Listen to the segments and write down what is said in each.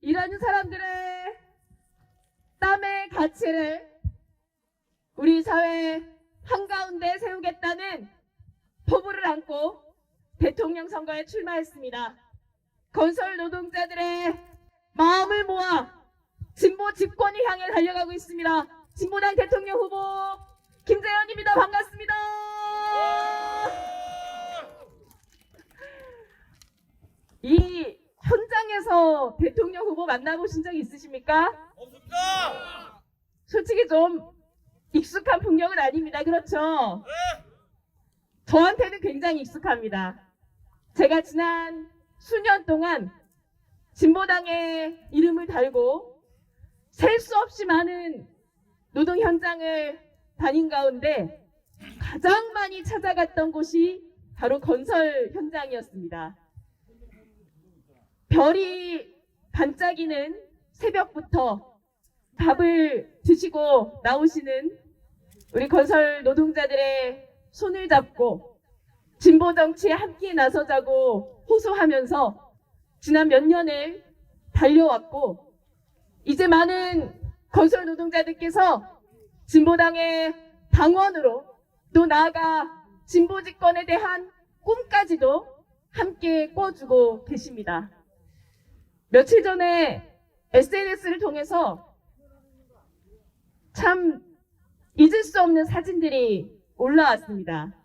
일하는 사람들의 땀의 가치를 우리 사회 한가운데 세우겠다는 포부를 안고 대통령 선거에 출마했습니다. 건설 노동자들의 마음을 모아 진보 집권을 향해 달려가고 있습니다. 진보당 대통령 후보 김재현입니다. 반갑습니다. 이 현장에서 대통령 후보 만나보신 적 있으십니까? 없습니다. 솔직히 좀 익숙한 풍경은 아닙니다. 그렇죠? 저한테는 굉장히 익숙합니다. 제가 지난 수년 동안 진보당의 이름을 달고 셀 수 없이 많은 노동 현장을 다닌 가운데 가장 많이 찾아갔던 곳이 바로 건설 현장이었습니다. 별이 반짝이는 새벽부터 밥을 드시고 나오시는 우리 건설 노동자들의 손을 잡고 진보 정치에 함께 나서자고 호소하면서 지난 몇 년을 달려왔고, 이제 많은 건설 노동자들께서 진보당의 당원으로 또 나아가 진보 집권에 대한 꿈까지도 함께 꿔주고 계십니다. 며칠 전에 SNS를 통해서 참 잊을 수 없는 사진들이 올라왔습니다.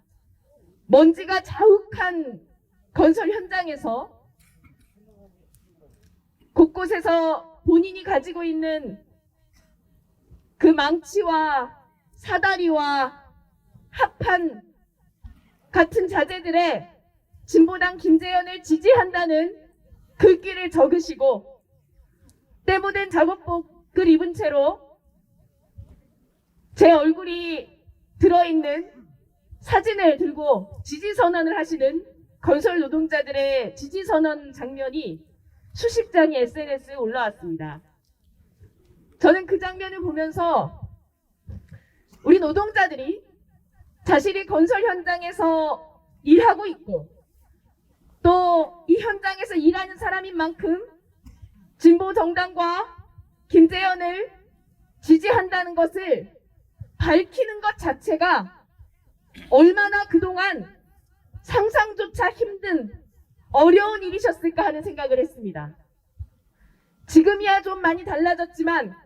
먼지가 자욱한 건설 현장에서 곳곳에서 본인이 가지고 있는 그 망치와 사다리와 합판 같은 자재들에 진보당 김재현을 지지한다는 글귀를 적으시고 때 묻은 작업복을 입은 채로 제 얼굴이 들어있는 사진을 들고 지지선언을 하시는 건설 노동자들의 지지선언 장면이 수십 장이 SNS에 올라왔습니다. 저는 그 장면을 보면서 우리 노동자들이 자신이 건설 현장에서 일하고 있고 또 이 현장에서 일하는 사람인 만큼 진보 정당과 김재현을 지지한다는 것을 밝히는 것 자체가 얼마나 그동안 상상조차 힘든 어려운 일이셨을까 하는 생각을 했습니다. 지금이야 좀 많이 달라졌지만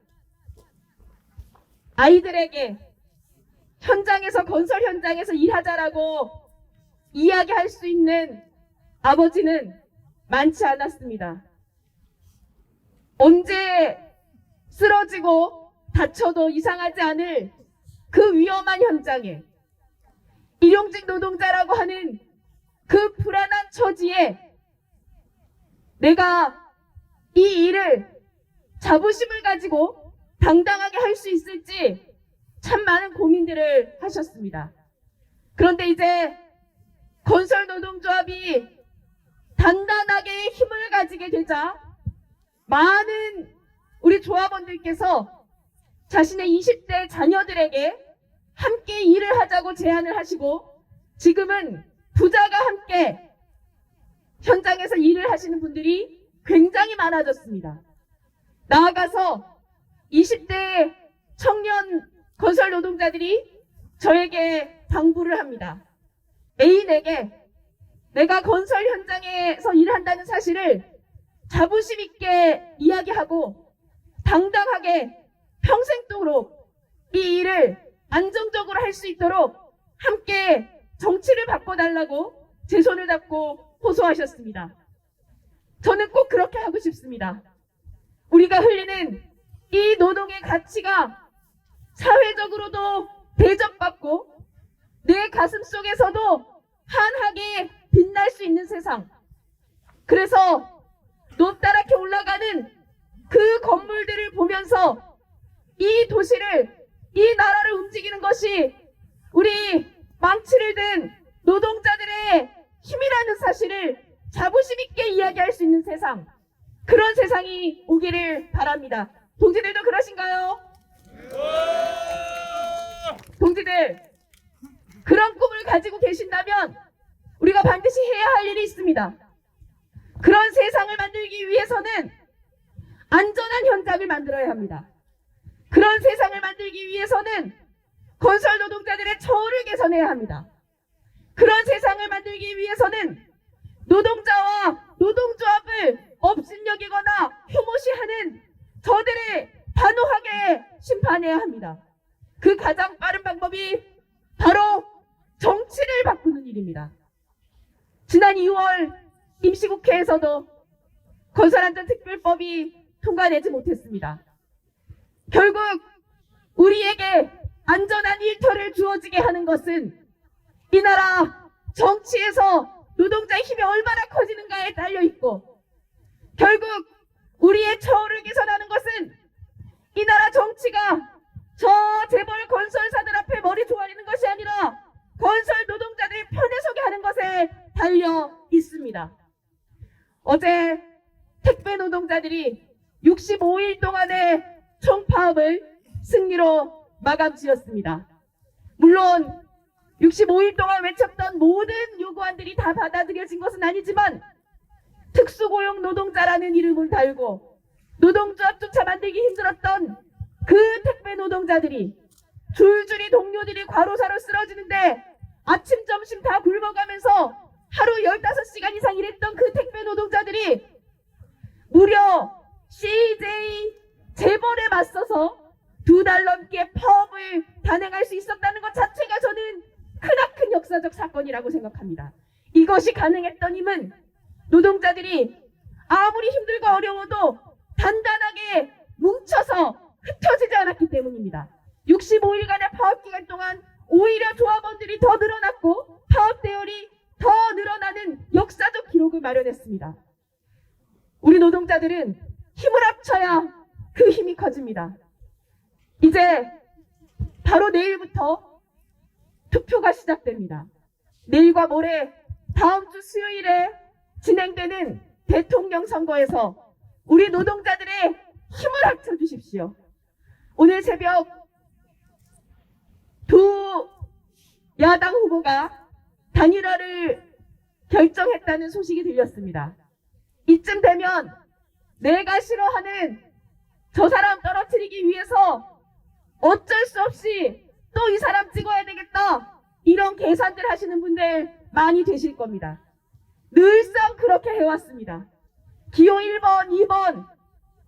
아이들에게 현장에서 건설 현장에서 일하자라고 이야기할 수 있는 아버지는 많지 않았습니다. 언제 쓰러지고 다쳐도 이상하지 않을 그 위험한 현장에 일용직 노동자라고 하는 그 불안한 처지에 내가 이 일을 자부심을 가지고 당당하게 할 수 있을지 참 많은 고민들을 하셨습니다. 그런데 이제 건설 노동조합이 단단하게 힘을 가지게 되자 많은 우리 조합원들께서 자신의 20대 자녀들에게 함께 일을 하자고 제안을 하시고 지금은 부자가 함께 현장에서 일을 하시는 분들이 굉장히 많아졌습니다. 나아가서 20대 청년 건설 노동자들이 저에게 당부를 합니다. 애인에게 내가 건설 현장에서 일한다는 사실을 자부심 있게 이야기하고 당당하게 평생도록 이 일을 안정적으로 할 수 있도록 함께 정치를 바꿔달라고 제 손을 잡고 호소하셨습니다. 저는 꼭 그렇게 하고 싶습니다. 우리가 흘리는 이 노동의 가치가 사회적으로도 대접받고 내 가슴 속에서도 환하게 빛날 수 있는 세상. 그래서 높다랗게 올라가는 그 건물들을 보면서 이 도시를, 이 나라를 움직이는 것이 우리 망치를 든 노동자들의 힘이라는 사실을 자부심 있게 이야기할 수 있는 세상, 그런 세상이 오기를 바랍니다. 동지들도 그러신가요? 동지들, 그런 꿈을 가지고 계신다면 우리가 반드시 해야 할 일이 있습니다. 그런 세상을 만들기 위해서는 안전한 현장을 만들어야 합니다. 그런 세상을 만들기 위해서는 건설 노동자들의 처우를 개선해야 합니다. 그런 세상을 만들기 위해서는 노동자와 노동조합을 업신여기거나 혐오시하는 저들을 단호하게 심판해야 합니다. 그 가장 빠른 방법이 바로 정치를 바꾸는 일입니다. 지난 2월 임시국회에서도 건설안전특별법이 통과되지 못했습니다. 결국 우리에게 안전한 일터를 주어지게 하는 것은 이 나라 정치에서 노동자의 힘이 얼마나 커지는가에 달려있고, 결국 우리의 처우를 개선하는 것은 이 나라 정치가 저 재벌 건설사들 앞에 머리 조아리는 것이 아니라 건설 노동자들의 편에 서게 하는 것에 달려 있습니다. 어제 택배 노동자들이 65일 동안의 총파업을 승리로 마감 지었습니다. 물론 65일 동안 외쳤던 모든 요구안들이 다 받아들여진 것은 아니지만 특수고용 노동자라는 이름을 달고 노동조합조차 만들기 힘들었던 그 택배 노동자들이 줄줄이 동료들이 과로사로 쓰러지는데 아침 점심 다 굶어가면서 하루 15시간 이상 일했던 그 택배 노동자들이 무려 CJ 재벌에 맞서서 2달 넘게 파업을 단행할 수 있었다는 것 자체가 저는 크나큰 역사적 사건이라고 생각합니다. 이것이 가능했던 힘은 노동자들이 아무리 힘들고 어려워도 단단하게 뭉쳐서 흩어지지 않았기 때문입니다. 65일간의 파업 기간 동안 오히려 조합원들이 더 늘어났고 파업 대열이 더 늘어나는 역사적 기록을 마련했습니다. 우리 노동자들은 힘을 합쳐야 그 힘이 커집니다. 이제 바로 내일부터 투표가 시작됩니다. 내일과 모레 다음 주 수요일에 진행되는 대통령 선거에서 우리 노동자들의 힘을 합쳐주십시오. 오늘 새벽 두 야당 후보가 단일화를 결정했다는 소식이 들렸습니다. 이쯤 되면 내가 싫어하는 저 사람 떨어뜨리기 위해서 어쩔 수 없이 또 이 사람 찍어야 되겠다, 이런 계산들 하시는 분들 많이 되실 겁니다. 늘상 그렇게 해왔습니다. 기호 1번, 2번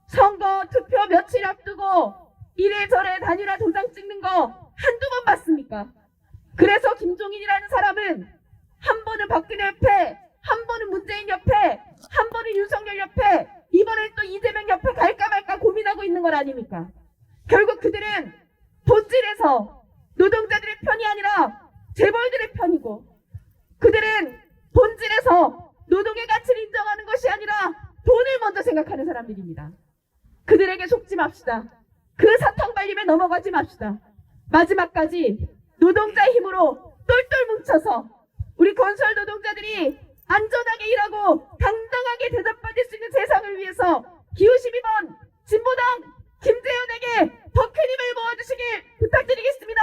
선거 투표 며칠 앞두고 이래저래 단일화 도장 찍는 거 한두 번 봤습니까? 그래서 김종인이라는 사람은 한 번은 박근혜 옆에, 한 번은 문재인 옆에, 한 번은 윤석열 옆에, 이번엔 또 이재명 옆에 갈까 말까 고민하고 있는 걸 아닙니까? 결국 그들은 본질에서 노동자들의 편이 아니라 재벌들의 편이고, 그들은 본질에서 노동의 가치를 인정하는 것이 아니라 돈을 먼저 생각하는 사람들입니다. 그들에게 속지 맙시다. 그 사탕 발림에 넘어가지 맙시다. 마지막까지 노동자의 힘으로 똘똘 뭉쳐서 우리 건설 노동자들이 안전하게 일하고 당당하게 대접받을 수 있는 세상을 위해서 기호 12번 진보당 김재현에게 더 큰 힘을 모아주시길 부탁드리겠습니다.